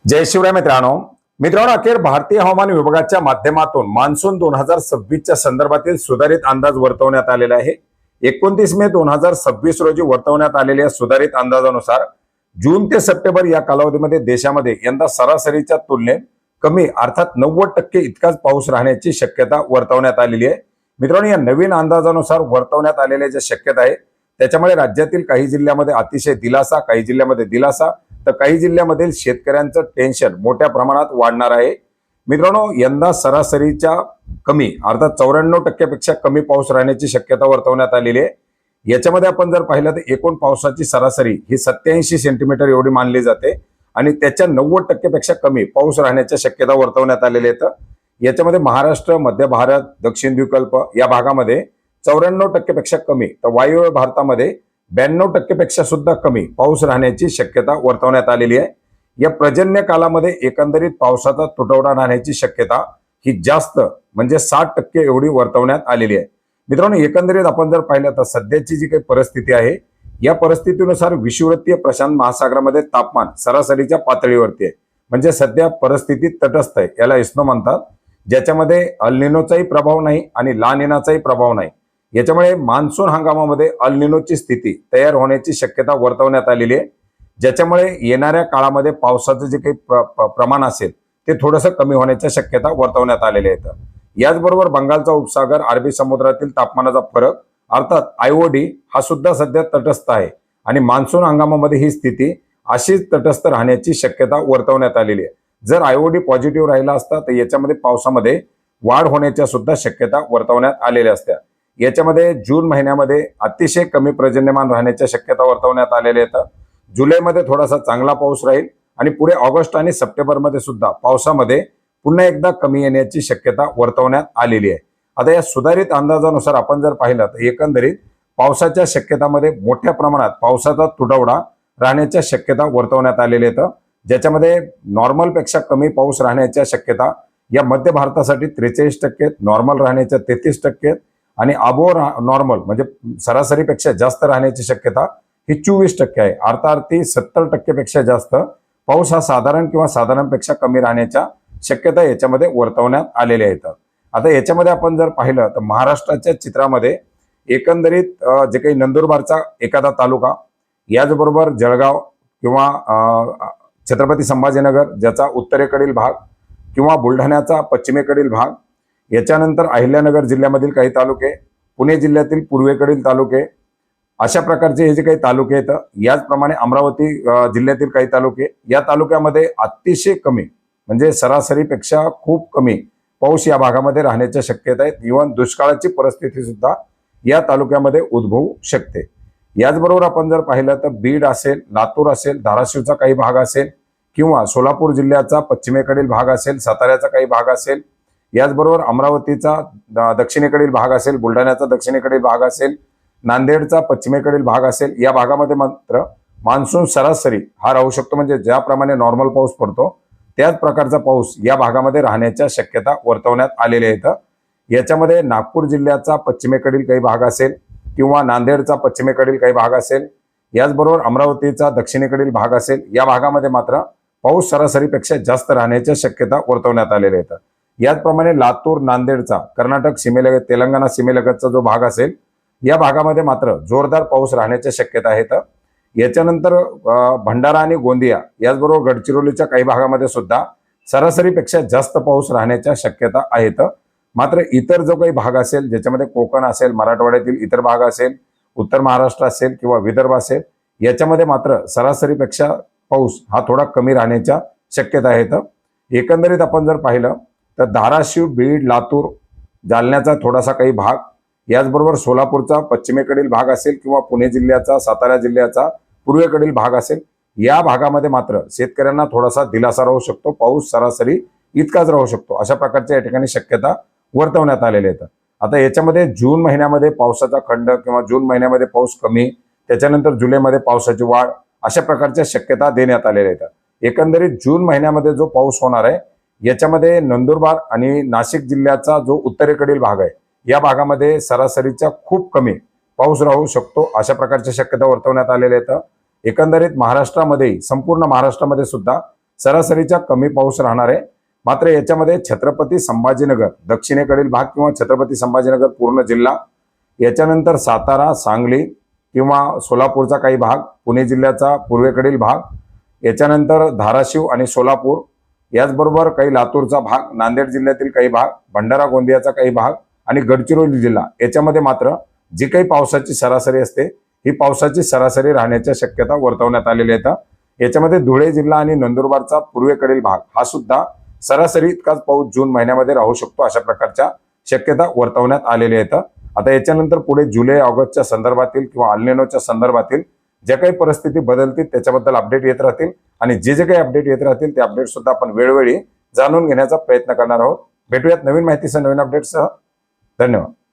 जय शिवराय मित्रांनो अखेर भारतीय हवामान विभागाच्या माध्यमातून मान्सून 2026च्या संदर्भातील सुधारित अंदाज वर्तवण्यात आलेला आहे। 29 मे 2026 रोजी वर्तवण्यात आलेल्या सुधारित अंदाजानुसार जून ते सप्टेंबर या कालावधीमध्ये देशामध्ये यंदा सरासरीच्या तुलनेत कमी अर्थात 90% इतकाच पाऊस राहण्याची शक्यता वर्तवण्यात आलेली आहे। मित्रांनो, या नवीन अंदाजानुसार वर्तवण्यात आलेल्या ज्या शक्यता आहे त्याच्यामुळे राज्यातील काही जिल्ह्यामध्ये अतिशय दिलासा, काही जिल्ह्यामध्ये दिलासा तर काही जिल्ह्यामधील शेतकऱ्यांचं टेन्शन मोठ्या प्रमाणात वाढणार आहे। मित्रांनो, यंदा सरासरीच्या कमी अर्थात 94% पेक्षा कमी पाऊस राहण्याची शक्यता वर्तवण्यात आलेली आहे। याच्यामध्ये आपण जर पाहिलं तर एकूण पावसाची सरासरी ही 87 सेंटीमीटर एवढी मानली जाते आणि त्याच्या 90% पेक्षा कमी पाऊस राहण्याच्या शक्यता वर्तवण्यात आलेल्या आहेत। याच्यामध्ये महाराष्ट्र, मध्य भारत, दक्षिण द्वीपकल्प या भागामध्ये 94% पेक्षा कमी तर वायव्य भारतामध्ये 92% पेक्षा सुद्धा कमी पाऊस राहण्याची शक्यता वर्तवण्यात आलेली आहे। या पर्जन्य कालामध्ये एकंदरीत पावसाचा तुटवडा राहण्याची शक्यता ही जास्त म्हणजे 60% एवढी वर्तवण्यात आलेली आहे। मित्रांनो, एकंदरीत आपण जर पाहिलं तर सध्याची जी काही परिस्थिती आहे या परिस्थितीनुसार विषुववृत्तीय प्रशांत महासागरामध्ये तापमान सरासरीच्या पातळीवरती आहे, म्हणजे सध्या परिस्थिती तटस्थ आहे, याला इस्नो म्हणतात, ज्याच्यामध्ये अल निनोचाही प्रभाव नाही आणि ला निनाचाही प्रभाव नाही। याच्यामुळे मान्सून हंगामामध्ये अल निनोची स्थिती तयार होण्याची शक्यता वर्तवण्यात आलेली आहे, ज्याच्यामुळे येणाऱ्या काळामध्ये पावसाचं जे काही प्रमाण असेल ते थोडंसं कमी होण्याच्या शक्यता वर्तवण्यात आलेल्या आहेत। याचबरोबर बंगालचा उपसागर, अरबी समुद्रातील तापमानाचा फरक अर्थात आयओडी हा सुद्धा सध्या तटस्थ आहे आणि मान्सून हंगामामध्ये ही स्थिती अशीच तटस्थ राहण्याची शक्यता वर्तवण्यात आलेली आहे। जर आयओडी पॉझिटिव्ह राहिला असता तर याच्यामध्ये पावसामध्ये वाढ होण्याच्या सुद्धा शक्यता वर्तवण्यात आलेल्या असत्या। याच्यामध्ये जून महिन्यामध्ये अतिशय कमी पर्जन्यमान राहण्याच्या शक्यता वर्तवण्यात आलेल्या आहेत। जुलैमध्ये थोडासा चांगला पाऊस राहील आणि पुढे ऑगस्ट आणि सप्टेंबरमध्ये सुद्धा पावसामध्ये पुन्हा एकदा कमी येण्याची शक्यता वर्तवण्यात आलेली आहे। आता या सुधारित अंदाजानुसार आपण जर पाहिलं तर एकंदरीत पावसाच्या शक्यतामध्ये मोठ्या प्रमाणात पावसाचा तुटवडा राहण्याच्या शक्यता वर्तवण्यात आलेल्या आहेत, ज्याच्यामध्ये नॉर्मल पेक्षा कमी पाऊस राहण्याच्या शक्यता या मध्य भारतासाठी 43%, नॉर्मल राहण्याच्या 33% आणि अबो नॉर्मल म्हणजे सरासरीपेक्षा जास्त राहण्याची शक्यता ही 24% आहे। अर्थार्थी 70% पेक्षा जास्त पाऊस हा साधारण किंवा साधारणपेक्षा कमी राहण्याच्या शक्यता याच्यामध्ये वर्तवण्यात आलेल्या आहेत। आता याच्यामध्ये आपण जर पाहिलं तर महाराष्ट्राच्या चित्रामध्ये एकंदरीत जे काही नंदुरबारचा एखादा तालुका, याचबरोबर जळगाव किंवा छत्रपती संभाजीनगर ज्याचा उत्तरेकडील भाग किंवा बुलढाण्याचा पश्चिमेकडील भाग, याच्यानंतर अहिल्यानगर जिल्ह्यामधील काही तालुके, पुणे जिल्ह्यातील पूर्वेकडील तालुके, अशा प्रकारचे हे जे काही तालुके आहेत, याचप्रमाणे अमरावती जिल्ह्यातील काही तालुके, या तालुक्यामध्ये अतिशय कमी म्हणजे सरासरीपेक्षा खूप कमी पाऊस या भागामध्ये राहण्याच्या शक्यता आहेत। इव्हन दुष्काळाची परिस्थिती सुद्धा या तालुक्यामध्ये उद्भवू शकते। याचबरोबर आपण जर पाहिलं तर बीड असेल, लातूर असेल, धाराशिवचा काही भाग असेल किंवा सोलापूर जिल्ह्याचा पश्चिमेकडील भाग असेल, साताऱ्याचा काही भाग असेल, याचबरोबर अमरावतीचा दक्षिणेकडील भाग असेल, बुलढाण्याचा दक्षिणेकडील भाग असेल, नांदेडचा पश्चिमेकडील भाग असेल, या भागामध्ये मात्र मान्सून सरासरी हा राहू शकतो, म्हणजे ज्याप्रमाणे नॉर्मल पाऊस पडतो त्याच प्रकारचा पाऊस या भागामध्ये राहण्याच्या शक्यता वर्तवण्यात आलेल्या आहेत। याच्यामध्ये नागपूर जिल्ह्याचा पश्चिमेकडील काही भाग असेल किंवा नांदेडचा पश्चिमेकडील काही भाग असेल, याचबरोबर अमरावतीचा दक्षिणेकडील भाग असेल, या भागामध्ये मात्र पाऊस सरासरीपेक्षा जास्त राहण्याच्या शक्यता वर्तवण्यात आलेल्या आहेत। याचप्रमाणे लातूर, नांदेडचा कर्नाटक सीमेलगत, तेलंगणा सीमेलगतचा जो भाग असेल या भागामध्ये मात्र जोरदार पाऊस राहण्याच्या शक्यता आहेत। याच्यानंतर भंडारा आणि गोंदिया याचबरोबर गडचिरोलीच्या काही भागामध्ये सुद्धा सरासरीपेक्षा जास्त पाऊस राहण्याच्या शक्यता आहेत। मात्र इतर जो काही भाग असेल, ज्याच्यामध्ये कोकण असेल, मराठवाड्यातील इतर भाग असेल, उत्तर महाराष्ट्र असेल किंवा विदर्भ असेल, याच्यामध्ये मात्र सरासरीपेक्षा पाऊस हा थोडा कमी राहण्याच्या शक्यता आहेत। एकंदरीत आपण जर पाहिलं तर धाराशिव, बीड, लातूर, जालन्याचा थोडासा काही भाग, याचबरोबर सोलापूरचा पश्चिमेकडील भाग असेल किंवा पुणे जिल्ह्याचा, सातारा जिल्ह्याचा पूर्वेकडील भाग असेल, या भागामध्ये मात्र शेतकऱ्यांना थोडासा दिलासा राहू शकतो, पाऊस सरासरी इतकाच राहू शकतो, अशा प्रकारच्या या ठिकाणी शक्यता वर्तवण्यात आलेल्या आहेत। आता याच्यामध्ये जून महिन्यामध्ये पावसाचा खंड किंवा जून महिन्यामध्ये पाऊस कमी, त्याच्यानंतर जुलैमध्ये पावसाची वाढ, अशा प्रकारच्या शक्यता देण्यात आलेल्या आहेत। एकंदरीत जून महिन्यामध्ये जो पाऊस होणार आहे याच्यामध्ये नंदुरबार आणि नाशिक जिल्ह्याचा जो उत्तरेकडील भाग आहे या भागामध्ये सरासरीच्या खूप कमी पाऊस राहू शकतो, अशा प्रकारच्या शक्यता वर्तवण्यात आलेल्या आहेत। एकंदरीत महाराष्ट्रामध्ये, संपूर्ण महाराष्ट्रामध्ये सुद्धा सरासरीच्या कमी पाऊस राहणार आहे। मात्र याच्यामध्ये छत्रपती संभाजीनगर दक्षिणेकडील भाग किंवा छत्रपती संभाजीनगर पूर्ण जिल्हा, याच्यानंतर सातारा, सांगली किंवा सोलापूरचा काही भाग, पुणे जिल्ह्याचा पूर्वेकडील भाग, याच्यानंतर धाराशिव आणि सोलापूर, याचबरोबर काही लातूरचा भाग, नांदेड जिल्ह्यातील काही भाग, भंडारा गोंदियाचा काही भाग आणि गडचिरोली जिल्हा, याच्यामध्ये मात्र जी काही पावसाची सरासरी असते ही पावसाची सरासरी राहण्याच्या शक्यता वर्तवण्यात आलेल्या आहेत। याच्यामध्ये धुळे जिल्हा आणि नंदुरबारचा पूर्वेकडील भाग हा सुद्धा सरासरी इतकाच पाऊस जून महिन्यामध्ये राहू शकतो अशा प्रकारच्या शक्यता वर्तवण्यात आलेल्या आहेत। आता याच्यानंतर पुढे जुलै ऑगस्टच्या संदर्भातील किंवा अल्निनोच्या संदर्भातील ज्या काही परिस्थिती बदलतील त्याच्याबद्दल अपडेट येत राहतील आणि जे काही अपडेट येत राहतील ते अपडेट सुद्धा आपण वेळोवेळी जाणून घेण्याचा प्रयत्न करणार आहोत। भेटूयात नवीन माहितीसह, नवीन अपडेटसह। धन्यवाद।